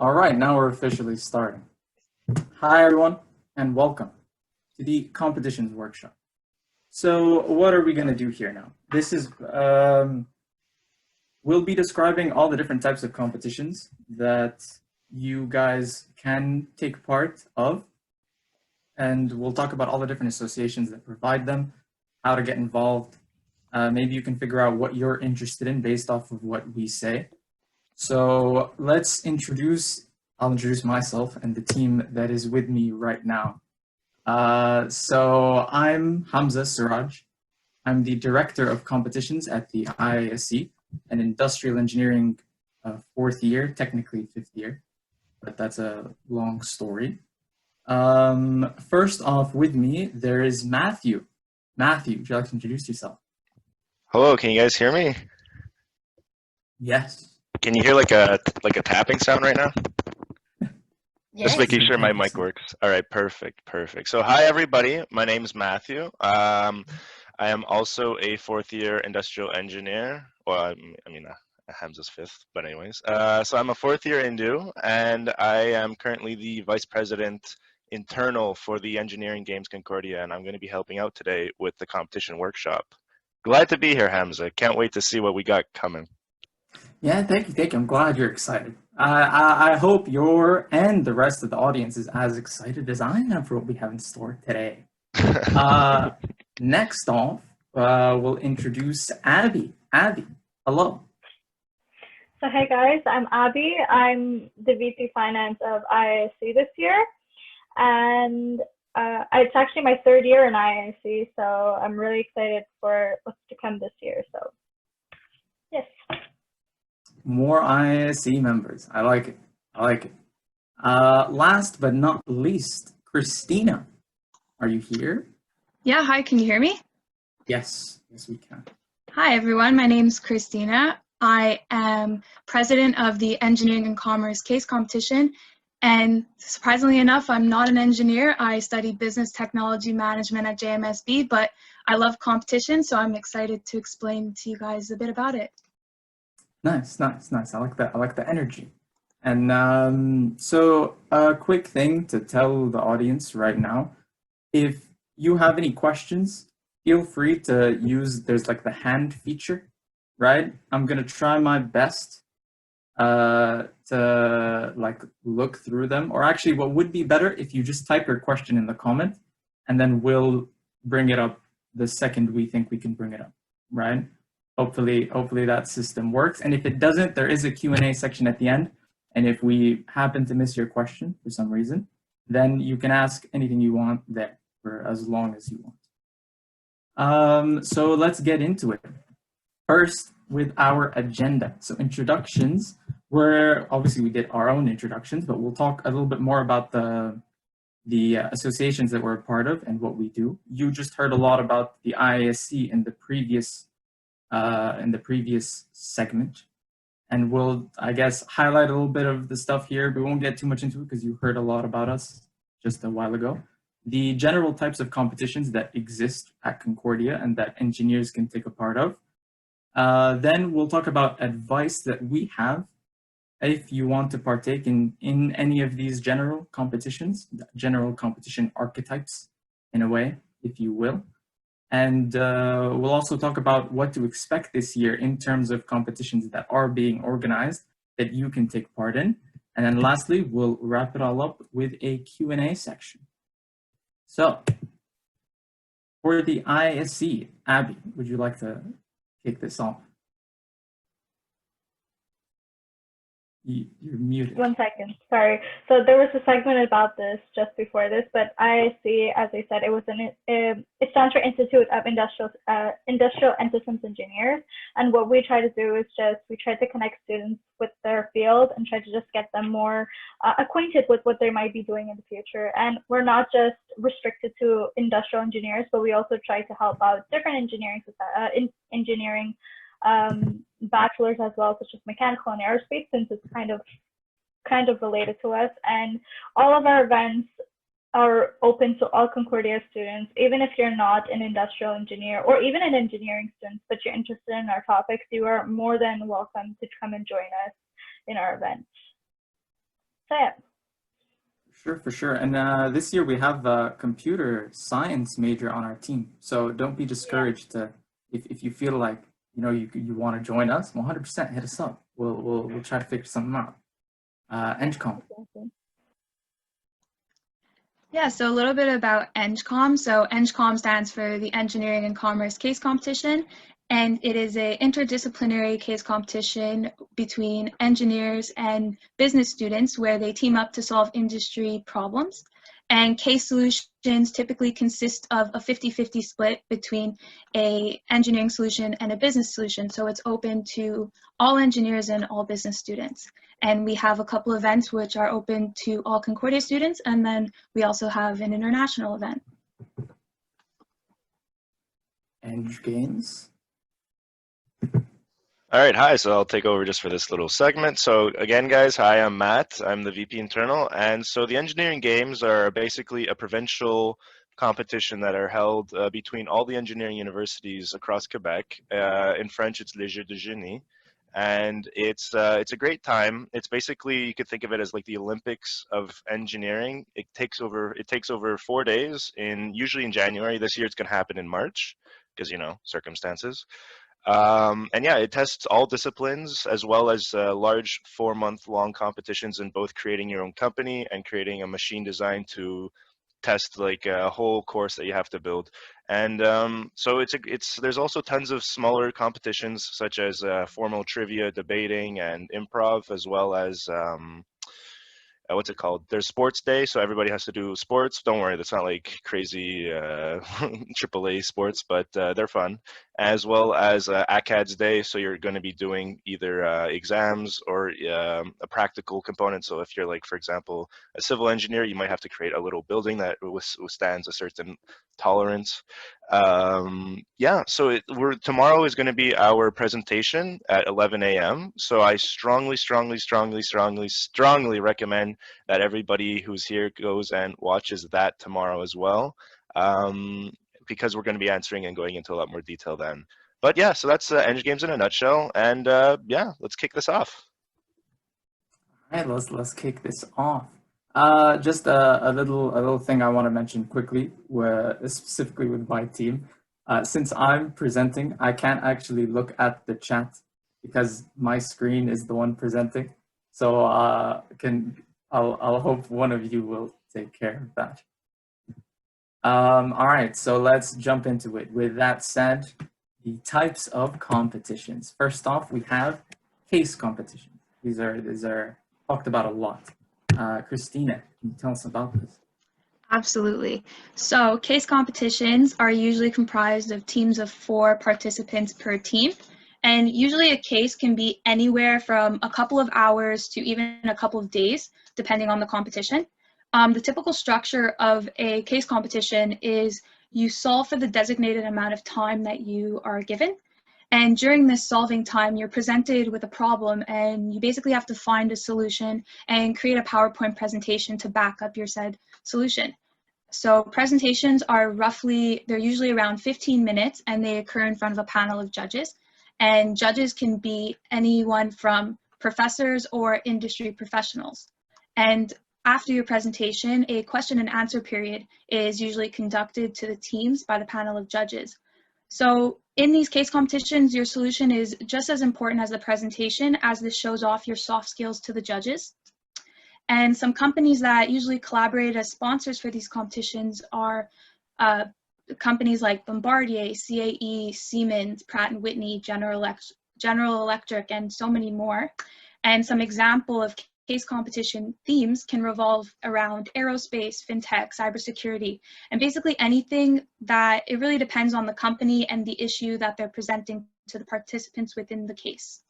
All right, now we're officially starting. Hi, everyone, and welcome to the competitions workshop. So what are we going to do here now? This is, we'll be describing all the different types of competitions that you guys can take part of. And we'll talk about all the different associations that provide them, how to get involved. Maybe you can figure out what you're interested in based off of what we say. So I'll introduce myself and the team that is with me right now. So I'm Hamza Siraj. I'm the Director of Competitions at the IISc, an industrial engineering fourth year, technically fifth year, but that's a long story. First off with me, there is Matthew. Matthew, would you like to introduce yourself? Hello, can you guys hear me? Yes. Can you hear like a tapping sound right now? Yes. Just making sure my mic works. All right, perfect. So hi everybody, my name is Matthew. I am also a fourth year industrial engineer. Well, Hamza's fifth, but anyways. So I'm a fourth year Indu, and I am currently the vice president internal for the Engineering Games Concordia, and I'm going to be helping out today with the competition workshop. Glad to be here, Hamza. Can't wait to see what we got coming. Yeah, thank you. I'm glad you're excited. I hope you're and the rest of the audience is as excited as I am for what we have in store today. Next off, we'll introduce Abbey. Abbey, hello. So hey guys, I'm Abbey. I'm the VP Finance of IISc this year, and it's actually my third year in IISc, so I'm really excited for what's to come this year. So yes. More IISc members. I like it. Last but not least, Christina. Are you here? Yeah, hi, can you hear me? Yes, we can. Hi everyone, my name's Christina. I am president of the Engineering and Commerce Case Competition, and surprisingly enough, I'm not an engineer. I study business technology management at JMSB, but I love competition, so I'm excited to explain to you guys a bit about it. Nice. I like that. I like the energy. And so a quick thing to tell the audience right now, if you have any questions, feel free to use, there's like the hand feature, right? I'm going to try my best to like look through them, or actually what would be better if you just type your question in the comment and then we'll bring it up the second we think we can bring it up, right? Hopefully that system works. And if it doesn't, there is a Q&A section at the end. And if we happen to miss your question for some reason, then you can ask anything you want there for as long as you want. So let's get into it. First, with our agenda. So introductions, obviously we did our own introductions, but we'll talk a little bit more about the associations that we're a part of and what we do. You just heard a lot about the IISc in the previous segment, and we'll, I guess, highlight a little bit of the stuff here. We won't get too much into it because you heard a lot about us just a while ago. The general types of competitions that exist at Concordia and that engineers can take a part of. Then we'll talk about advice that we have if you want to partake in any of these general competitions, general competition archetypes in a way, if you will. And we'll also talk about what to expect this year in terms of competitions that are being organized that you can take part in. And then lastly, we'll wrap it all up with a Q&A section. So for the IISc, Abbey, would you like to kick this off? You're muted. 1 second, sorry. So there was a segment about this just before this, but IISc, as I said, it stands for Institute of Industrial and Systems Engineers. And what we try to do is we try to connect students with their field and try to just get them more acquainted with what they might be doing in the future. And we're not just restricted to industrial engineers, but we also try to help out different engineering bachelors as well, such as mechanical and aerospace, since it's kind of related to us. And all of our events are open to all Concordia students, even if you're not an industrial engineer or even an engineering student, but you're interested in our topics, you are more than welcome to come and join us in our events. So yeah. Sure, for sure. And this year we have a computer science major on our team. So don't be discouraged if you feel like, you know, you want to join us, 100% hit us up. We'll try to figure something out. EngCom. Yeah, so a little bit about EngCom. So EngCom stands for the Engineering and Commerce Case Competition, and it is an interdisciplinary case competition between engineers and business students where they team up to solve industry problems. And case solutions typically consist of a 50-50 split between an engineering solution and a business solution. So it's open to all engineers and all business students. And we have a couple events which are open to all Concordia students, and then we also have an international event. Eng Games. All right, hi, so I'll take over just for this little segment. So again, guys, hi, I'm Matt. I'm the VP Internal. And so the engineering games are basically a provincial competition that are held between all the engineering universities across Quebec. In French, it's Les Jeux de Génie. And it's a great time. It's basically, you could think of it as like the Olympics of engineering. It takes over 4 days, usually in January. This year it's going to happen in March because, you know, circumstances. And yeah, it tests all disciplines as well as large 4-month-long competitions in both creating your own company and creating a machine design to test like a whole course that you have to build. And so there's also tons of smaller competitions such as formal trivia, debating, and improv, as well as what's it called? There's sports day, so everybody has to do sports. Don't worry, that's not like crazy AAA sports, but they're fun. As well as ACADS day, so you're going to be doing either exams or a practical component. So if you're like, for example, a civil engineer, you might have to create a little building that withstands a certain tolerance. Yeah, so tomorrow is going to be our presentation at 11 a.m. So I strongly recommend that everybody who's here goes and watches that tomorrow as well, because we're going to be answering and going into a lot more detail then. But yeah, so that's Eng Games in a nutshell, and yeah, let's kick this off. All right, let's kick this off. Just a little thing I want to mention quickly, specifically with my team. Since I'm presenting, I can't actually look at the chat because my screen is the one presenting. So I'll hope one of you will take care of that. All right, so let's jump into it. With that said, the types of competitions. First off, we have case competitions. These are talked about a lot. Christina, can you tell us about this? Absolutely. So case competitions are usually comprised of teams of 4 participants per team. And usually a case can be anywhere from a couple of hours to even a couple of days, depending on the competition. The typical structure of a case competition is you solve for the designated amount of time that you are given. And during this solving time, you're presented with a problem and you basically have to find a solution and create a PowerPoint presentation to back up your said solution. So presentations are they're usually around 15 minutes and they occur in front of a panel of judges. And judges can be anyone from professors or industry professionals. And after your presentation, a question and answer period is usually conducted to the teams by the panel of judges. So in these case competitions, your solution is just as important as the presentation, as this shows off your soft skills to the judges. And some companies that usually collaborate as sponsors for these competitions are companies like Bombardier, CAE, Siemens, Pratt & Whitney, General Electric, and so many more. And some example of case competition themes can revolve around aerospace, fintech, cybersecurity, and basically anything that it really depends on the company and the issue that they're presenting to the participants within the case.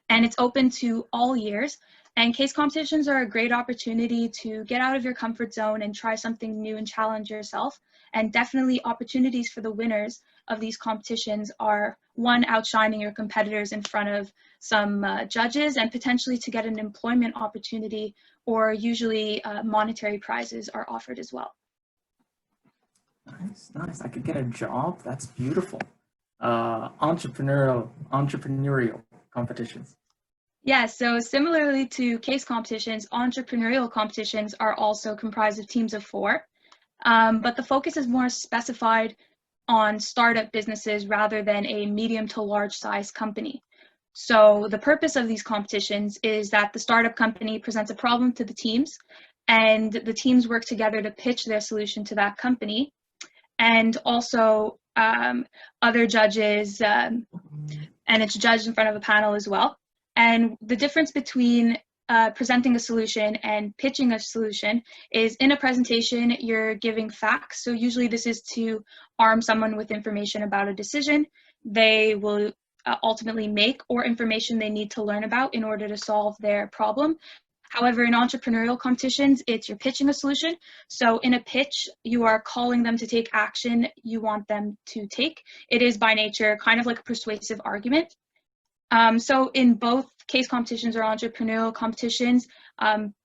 And it's open to all years. And case competitions are a great opportunity to get out of your comfort zone and try something new and challenge yourself. And definitely opportunities for the winners of these competitions are, one, outshining your competitors in front of some judges, and potentially to get an employment opportunity, or usually monetary prizes are offered as well. Nice. I could get a job. That's beautiful. Entrepreneurial competitions. Yeah, so similarly to case competitions, entrepreneurial competitions are also comprised of teams of 4, but the focus is more specified on startup businesses rather than a medium to large size company. So the purpose of these competitions is that the startup company presents a problem to the teams, and the teams work together to pitch their solution to that company. And also other judges, and it's judged in front of a panel as well. And the difference between presenting a solution and pitching a solution is in a presentation, you're giving facts. So usually this is to arm someone with information about a decision they will ultimately make or information they need to learn about in order to solve their problem. However, in entrepreneurial competitions, it's you're pitching a solution. So in a pitch, you are calling them to take action you want them to take. It is by nature kind of like a persuasive argument. So in both case competitions or entrepreneurial competitions,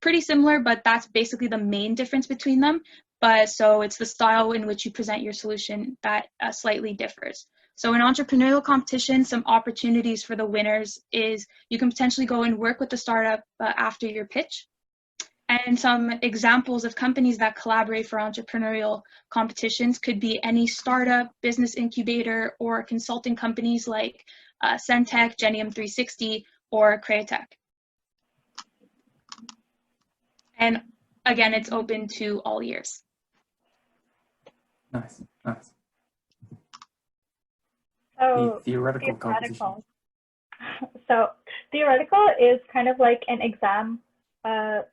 pretty similar, but that's basically the main difference between them. But so it's the style in which you present your solution that slightly differs. So in entrepreneurial competition, some opportunities for the winners is you can potentially go and work with the startup after your pitch. And some examples of companies that collaborate for entrepreneurial competitions could be any startup, business incubator, or consulting companies like Centech, Genium 360, or Createch. And again, it's open to all years. Nice, nice. So The theoretical competition. So theoretical is kind of like an exam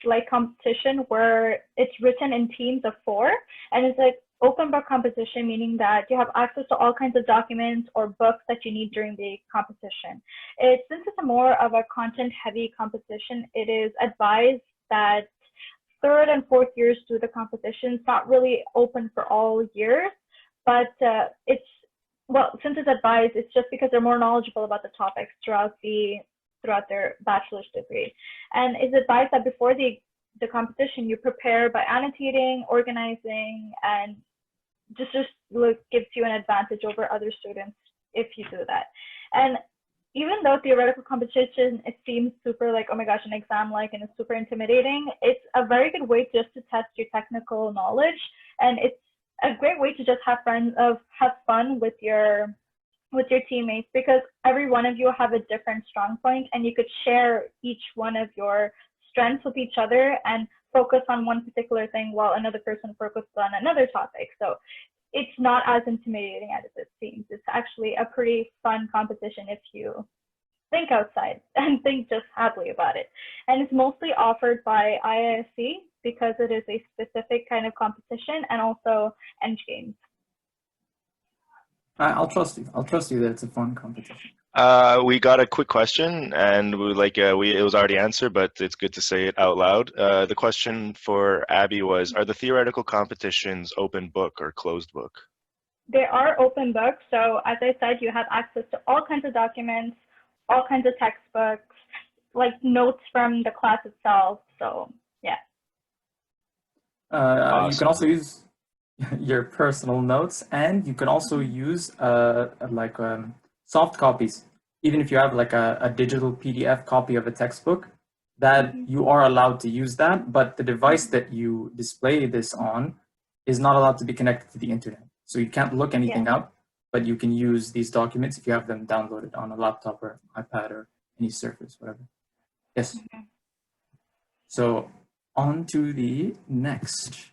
like competition where it's written in teams of 4, and it's like open book competition, meaning that you have access to all kinds of documents or books that you need during the competition. Since it's a more of a content heavy competition, it is advised that 3rd and 4th years do the competition. It's not really open for all years, but since it's advised, it's just because they're more knowledgeable about the topics throughout their bachelor's degree. And it's advised that before the competition, you prepare by annotating, organizing, and just gives you an advantage over other students if you do that. And even though theoretical competition, it seems super like, oh my gosh, an exam-like, and it's super intimidating, it's a very good way just to test your technical knowledge. And it's a great way to just have fun with your teammates, because every one of you have a different strong point, and you could share each one of your strengths with each other and focus on one particular thing while another person focuses on another topic. So it's not as intimidating as it seems. It's actually a pretty fun competition if you think outside and think just happily about it. And it's mostly offered by IISc because it is a specific kind of competition, and also Eng Games. I'll trust you. I'll trust you that it's a fun competition. We got a quick question, and it was already answered, but it's good to say it out loud. The question for Abby was, are the theoretical competitions open book or closed book? They are open books. So as I said, you have access to all kinds of documents, all kinds of textbooks, like notes from the class itself. So yeah. Awesome. You can also use your personal notes, and you can also use soft copies. Even if you have like a digital PDF copy of a textbook, that you are allowed to use that, but the device that you display this on is not allowed to be connected to the internet. So you can't look anything up, but you can use these documents if you have them downloaded on a laptop or iPad or any Surface, whatever. Yes. So on to the next